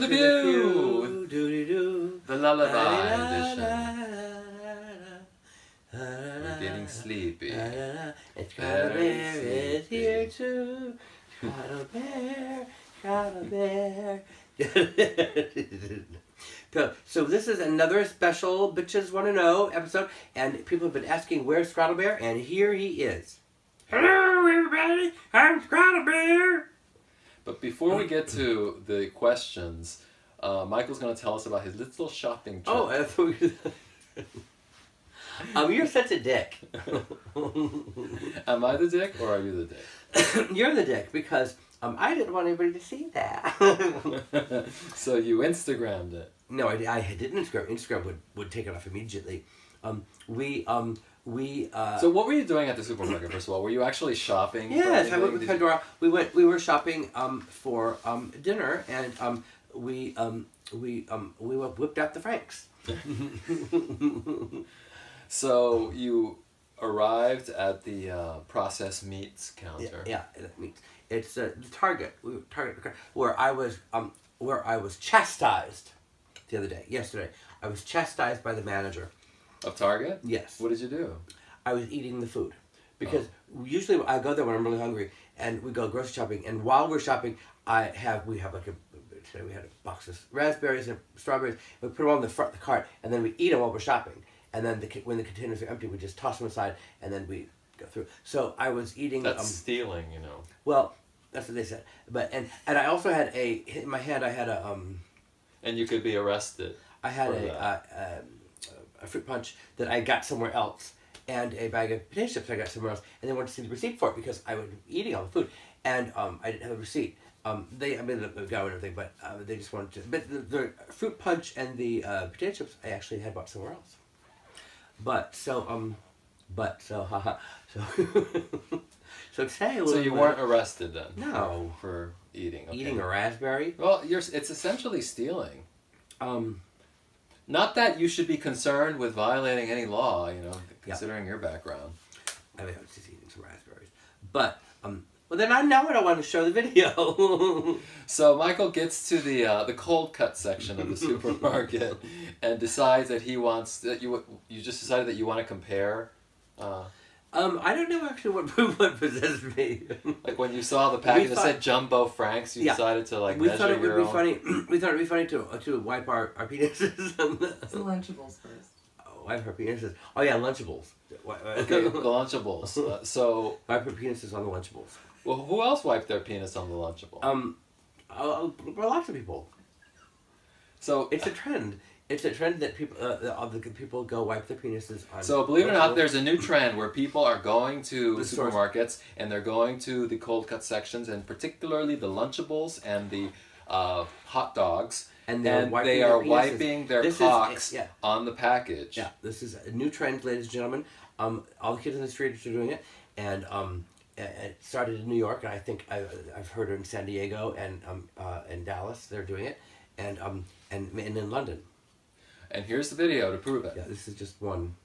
the Peeew! Doo-doo-doo. The lullaby edition. We're getting sleepy. It's got a bear is here too. Got a bear, got a bear. So this is another special Bitches Wanna Know episode, and people have been asking where's Scrattle Bear, and here he is. Hello everybody, I'm Scrattle Bear. But before we get to the questions, Michael's going to tell us about his little shopping trip. Oh, I thought you're such a dick. Am I the dick or are you the dick? You're the dick because I didn't want anybody to see that. So you Instagrammed it. No, I didn't Instagram. Instagram would take it off immediately. So what were you doing at the supermarket, first of all? Were you actually shopping? Yes, I went with Pandora. We were shopping for dinner, and we whipped out the francs. So you arrived at the processed meats counter. Yeah, meats. It's Target. Where I was chastised the other day. Yesterday, I was chastised by the manager. Of Target? Yes. What did you do? I was eating the food. Because usually I go there when I'm really hungry, and we go grocery shopping, and while we're shopping, we have like today we had a box of raspberries and strawberries, we put them on the front of the cart, and then we eat them while we're shopping. And then when the containers are empty, we just toss them aside, and then we go through. So I was eating... That's stealing, you know. Well, that's what they said. But and I also had in my hand I had a... And you could be arrested. I had a fruit punch that I got somewhere else, and a bag of potato chips I got somewhere else, and they wanted to see the receipt for it because I was eating all the food, and I didn't have a receipt. They made a go and everything, but they just wanted to. But the fruit punch and the potato chips I actually had bought somewhere else. So today. So you weren't arrested then? No. For eating. Okay. Eating a raspberry? Well, it's essentially stealing. Not that you should be concerned with violating any law, you know, considering your background. I mean, I was just eating some raspberries. But, well then now I don't want to show the video. So Michael gets to the cold cut section of the supermarket and decides that he wants, that you just decided that you want to compare. I don't know actually what possessed me. Like when you saw the package that said Jumbo Franks, you decided to like measure your own. We thought it would be funny to wipe our penises. So Lunchables first. Oh, wipe our penises. Oh yeah, Lunchables. Okay, the Lunchables. So wipe our penises on the Lunchables. Well, who else wiped their penis on the Lunchable? Lots of people. So it's a trend. It's a trend that people go wipe their penises on. So believe it or not, there's a new trend where people are going to the supermarkets and they're going to the cold cut sections, and particularly the Lunchables and the hot dogs, and they are wiping their cocks on the package. Yeah, this is a new trend, ladies and gentlemen. All the kids in the street are doing it, and it started in New York, and I think I've heard it in San Diego and in Dallas they're doing it, and in London. And here's the video to prove it. Yeah, this is just one.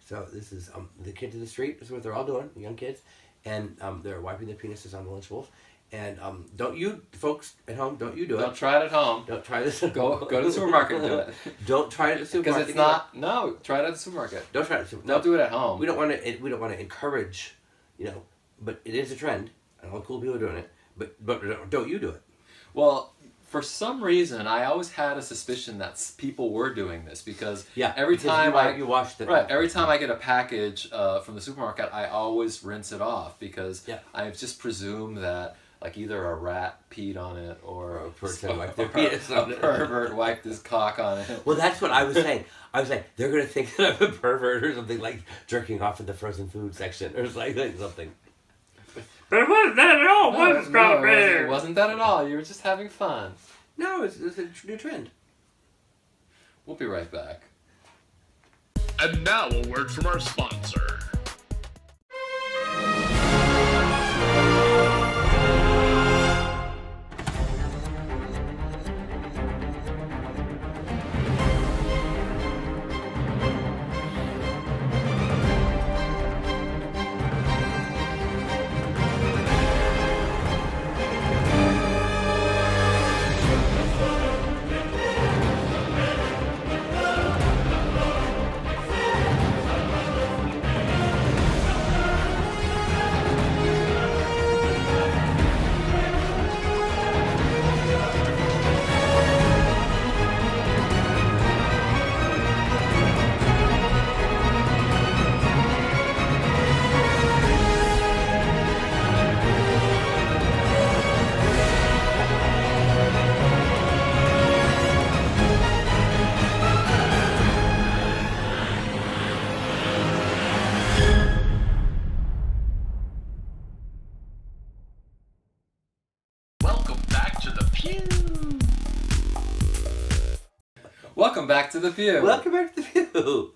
So this is the kids in the street. This is what they're all doing, the young kids, and they're wiping their penises on the Lunchables. And don't you folks at home? Don't you do it? Don't try it at home. Don't try this. Go to the supermarket and do it. Don't try it at the supermarket. Because it's not. No, try it at the supermarket. Don't try it at the supermarket. Don't do it at home. We don't want to. We don't want to encourage, you know. But it is a trend, and all the cool people are doing it. But don't you do it? Well, for some reason, I always had a suspicion that people were doing this because every time you washed it. Right, every time I get a package from the supermarket, I always rinse it off because I just presume that like either a rat peed on it or a person wiped their penis on it. A pervert wiped his cock on it. Well, that's what I was saying. I was like, they're gonna think that I'm a pervert or something, like jerking off in the frozen food section or like something. But it wasn't that at all, was it, It wasn't that at all. You were just having fun. No, it's a new trend. We'll be right back. And now a word from our sponsor. Welcome back to the Peew. Welcome back to the Peew.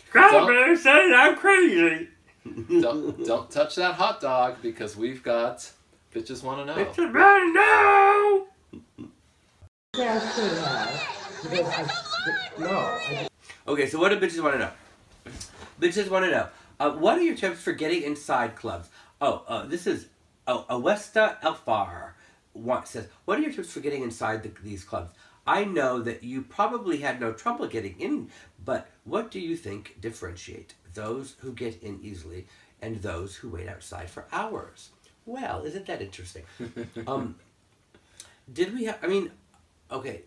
Strawberry says I'm crazy. Don't touch that hot dog because we've got Bitches Wanna Know. Bitches Wanna Know! Yeah, I should have. Because Okay, so what do bitches want to know? Bitches want to know. What are your tips for getting inside clubs? This is Awesta Elfar says, what are your tips for getting inside these clubs? I know that you probably had no trouble getting in, but what do you think differentiate those who get in easily and those who wait outside for hours? Well, isn't that interesting? Did we have, I mean, okay,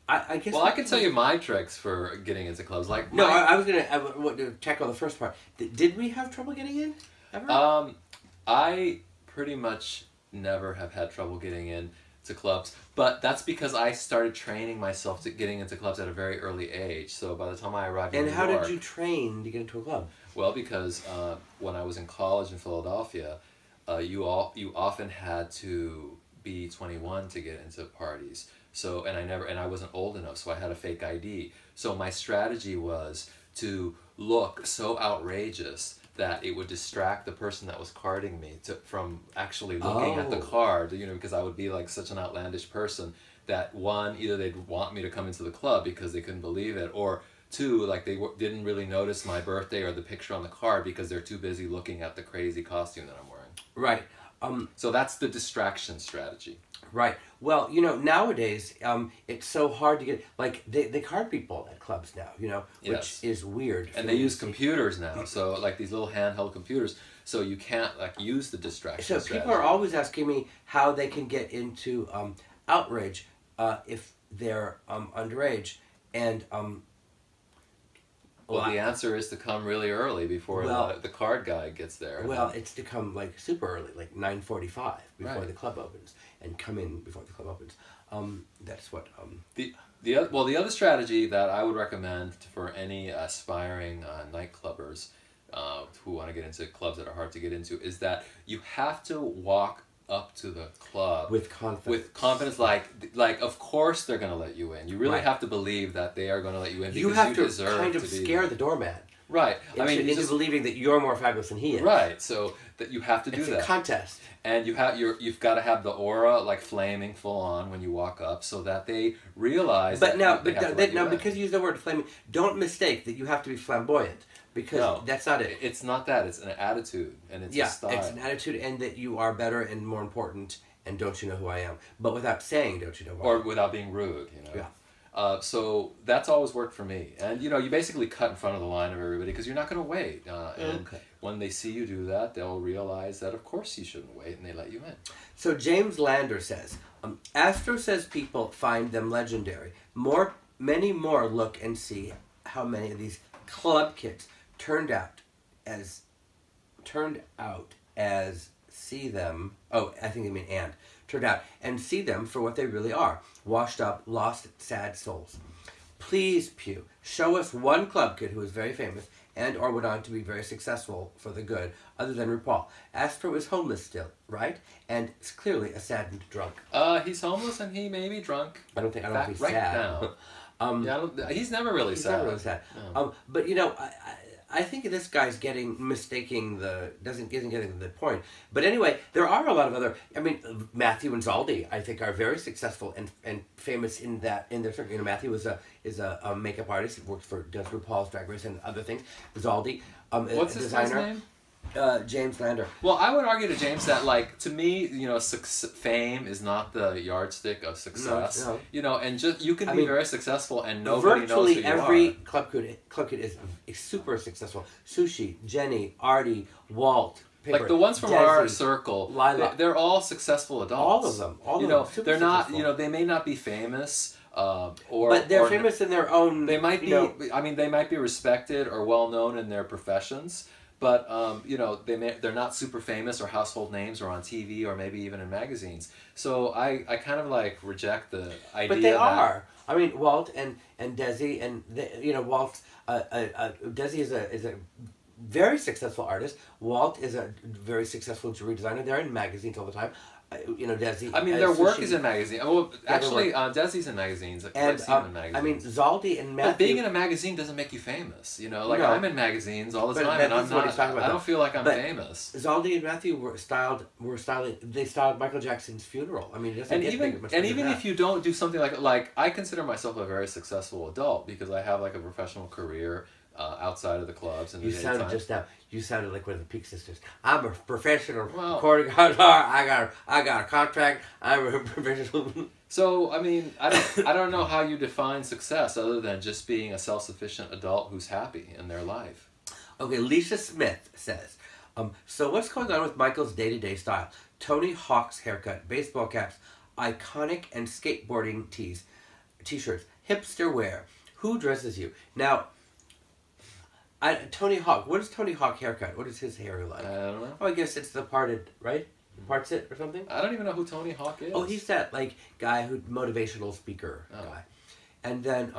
I guess... Well, I can tell you my tricks for getting into clubs. Like No, I was going to tackle the first part. Did we have trouble getting in, ever? I pretty much never have had trouble getting in to clubs, but that's because I started training myself to getting into clubs at a very early age. So by the time I arrived in New York... And how did you train to get into a club? Well, because when I was in college in Philadelphia, you often had to be 21 to get into parties. So, and I wasn't old enough, so I had a fake ID. So my strategy was to look so outrageous that it would distract the person that was carding me from actually looking at the card, you know, because I would be like such an outlandish person that one, either they'd want me to come into the club because they couldn't believe it, or two, like they didn't really notice my birthday or the picture on the card because they're too busy looking at the crazy costume that I'm wearing. Right. So that's the distraction strategy. Right. Well, you know, nowadays, it's so hard to get, like, they card people at clubs now, you know, which is weird. And they use computers now, so, like, these little handheld computers, so you can't, like, use the distraction strategy. People are always asking me how they can get into outrage if they're underage, and... Well, the answer is to come really early before the card guy gets there. Well, it's to come like super early, like 9:45 before the club opens, and come in before the club opens. That's what. The other strategy that I would recommend for any aspiring nightclubbers who want to get into clubs that are hard to get into is that you have to walk up to the club with confidence, like of course they're going to let you in. You really have to believe that they are going to let you in because you have to deserve kind of to be scare the doorman, right? Into believing that you're more fabulous than he is, right? So that you have to do that. It's a contest, and you've got to have the aura like flaming full on when you walk up, so that they realize. But because you use the word flaming, don't mistake that you have to be flamboyant. Because that's not it. It's not that. It's an attitude, and it's a style. It's an attitude, and that you are better and more important, and don't you know who I am? But without saying, don't you know who I am? Or without being rude, you know? Yeah. So that's always worked for me. And, you know, you basically cut in front of the line of everybody because you're not going to wait. And when they see you do that, they'll realize that, of course, you shouldn't wait, and they let you in. So James Lander says, Astro says people find them legendary. Many more look and see how many of these club kids turned out as see them. Oh, I think they mean turned out and see them for what they really are: washed up, lost, sad souls. Please, Peew, show us one club kid who is very famous and or went on to be very successful for the good, other than RuPaul. Astro is homeless still, right? And is clearly a saddened drunk. He's homeless and he may be drunk. I don't know if he's right sad. Now. He's never really sad. He's never really sad. No. But you know, I think this guy's mistaking isn't getting the point. But anyway, there are a lot of other. I mean, Matthew and Zaldi, I think, are very successful and famous in their circuit. You know, Matthew is a makeup artist. He does RuPaul's Drag Race and other things. Zaldi, what's his name? James Lander. Well, I would argue to James that, like, to me, you know, fame is not the yardstick of success. No. You know, and you can be very successful and nobody knows who you are. Virtually every club kid is super successful. Sushi, Jenny, Artie, Walt. Paper, like the ones from Desi, our circle, they're all successful adults. All of them. They're not. You know, they may not be famous. But they're famous in their own. They might be. I mean, they might be respected or well known in their professions. But, you know, they're not super famous or household names or on TV or maybe even in magazines. So I kind of, like, reject the idea But they are. I mean, Walt and Desi and, Walt, Desi is a very successful artist. Walt is a very successful jewelry designer. They're in magazines all the time. you know, Desi. I mean, their work is in magazines. Well, actually, Desi's in magazines. And in magazines. I mean, Zaldi and Matthew. But being in a magazine doesn't make you famous. You know, like I'm in magazines all the time, and I'm not. I don't feel like I'm famous. Zaldi and Matthew were styling. They styled Michael Jackson's funeral. I mean, it doesn't get much and even if you don't do something like I consider myself a very successful adult because I have like a professional career. Outside of the clubs and you the sounded daytime. Just now. You sounded like one of the Peak sisters. I'm a professional recording artist. I got a contract. I'm a professional. So I mean, I don't know how you define success other than just being a self-sufficient adult who's happy in their life. Okay, Lisa Smith says, so what's going on with Michael's day-to-day style? Tony Hawk's haircut, baseball caps, iconic and skateboarding t-shirts, hipster wear. Who dresses you now? Tony Hawk. What is Tony Hawk haircut? What is his hair like? I don't know. Oh, I guess it's the parted, right? Parts it or something? I don't even know who Tony Hawk is. Oh, he's that like guy who motivational speaker guy. And then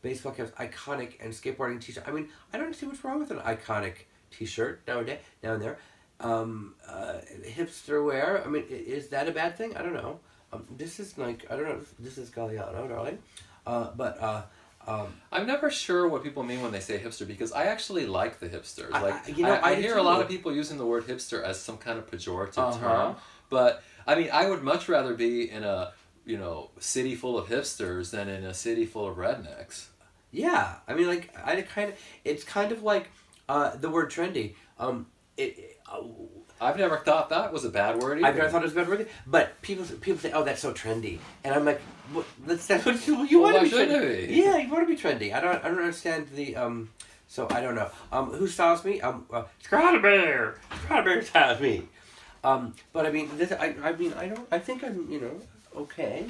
baseball caps, iconic and skateboarding t-shirt. I mean, I don't see what's wrong with an iconic t-shirt now and there. Hipster wear. I mean, is that a bad thing? I don't know. This is like I don't know. This is Galliano, darling. I'm never sure what people mean when they say hipster because I actually like the hipsters. I hear a lot of people using the word hipster as some kind of pejorative term, but I mean I would much rather be in a city full of hipsters than in a city full of rednecks. Yeah, I mean like it's kind of like the word trendy. I've never thought that was a bad word either. I've never thought it was a bad word, but people say, "Oh, that's so trendy," and I'm like, "That's what you want to be trendy." Yeah, you want to be trendy. I don't understand the So I don't know. Who styles me? Scrawny Bear styles me. But I mean, I think I'm okay.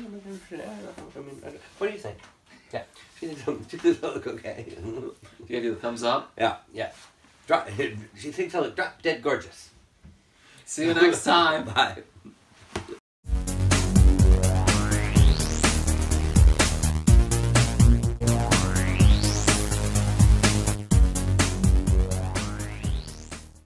What do you think? Yeah, she thinks I look okay. You gave you the thumbs up? Yeah. She thinks I look drop dead gorgeous. See you next time. Bye.